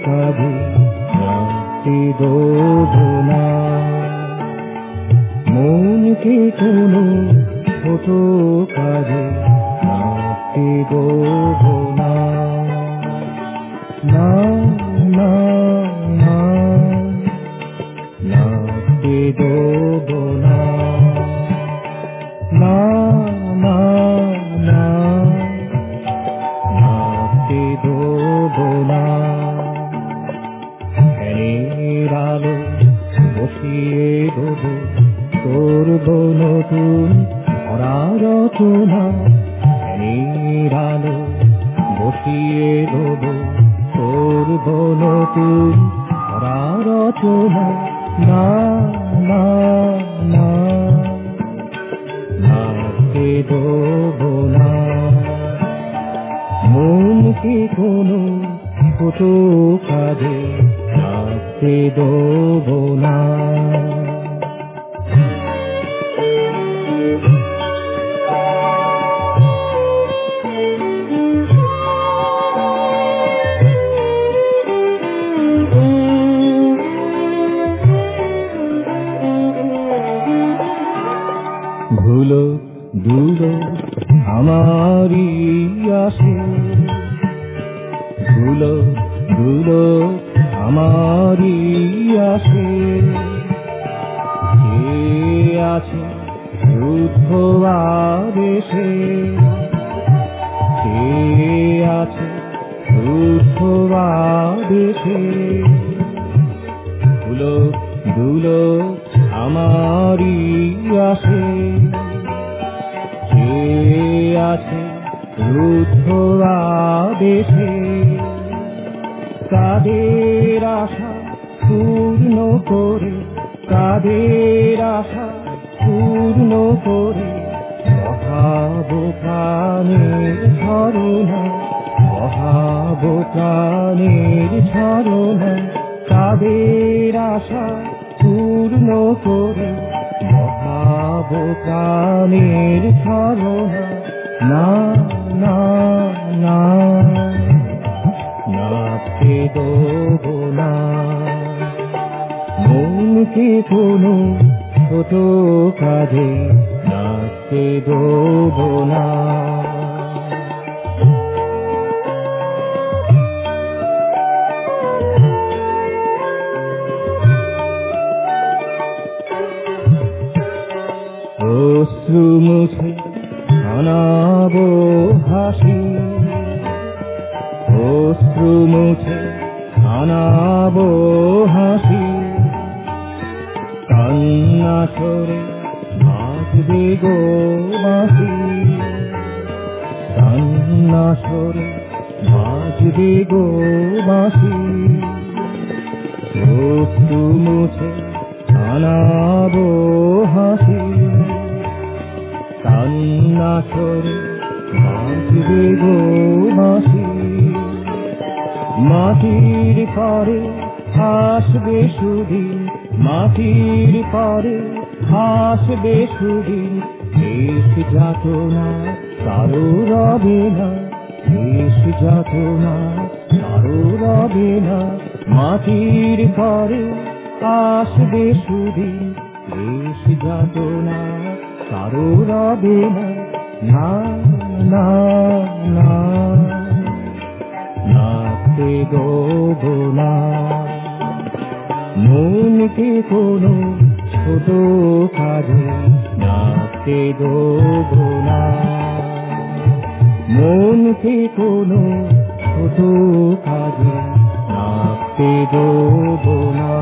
কাঁধে রাখতে দেবো না, মনকে কোনো ছোট কাজে রাখতে দেবো না। না না না, রাখতে দেবো না। না না না, রাখতে দেবো না। ফ্যানের আলো বসিয়ে দেবো, করবো নতুন ভরা রচনা। ফ্যানের আলো বসিয়ে দেবো, করবো নতুন ভরা রচনা। না না না, রাখতে দেবো না, মনকে কোনো ছোট কাজে রাখতে দেবো না। ধুলো ধুলো আমারই আসে, ধুলো ধুলো আমারই আসে। কে আছে রুদ্ধ আবেশে, কে আছে রুদ্ধ আবেশে। ধুলো ধুলো আমারই আসে, কে আছে রুদ্ধ আবেশে। কাদের আশা পূর্ণ করে, কাদের আশা পূর্ণ করে বহাবো প্রাণের ঝরনা, বহাবো প্রাণের ঝরনা। কাদের আশা পূর্ণ করে বহাবো প্রাণের ঝরনা। না না না, রাখতে দেবো না, মনকে কোনো ছোট কাজে রাখতে দেবো না। অশ্রু মুছে আনাবো হাসি, অশ্রু মুছে আনাবো হাসি। কান্না সরে বাজবে গো বাঁশি, কান্না সরে বাজবে গো বাঁশি। অশ্রু মুছে আনাবো হাসি, কান্না সরে বাজবে গো বাঁশি। মাটির পরে আসবে সুদিন, মাটির পরে আসবে সুদিন। দেশ যাতনা কারো রবে না, দেশ যাতনা কারো রবে না। মাটির পরে আসবে সুদিন, দেশ যাতনা কারো রবে না। না না না, রাখতে দেবো না, মনকে কোনো ছোট কাজে রাখতে দেবো না, মনকে কোনো ছোট কাজে রাখতে দেবো না।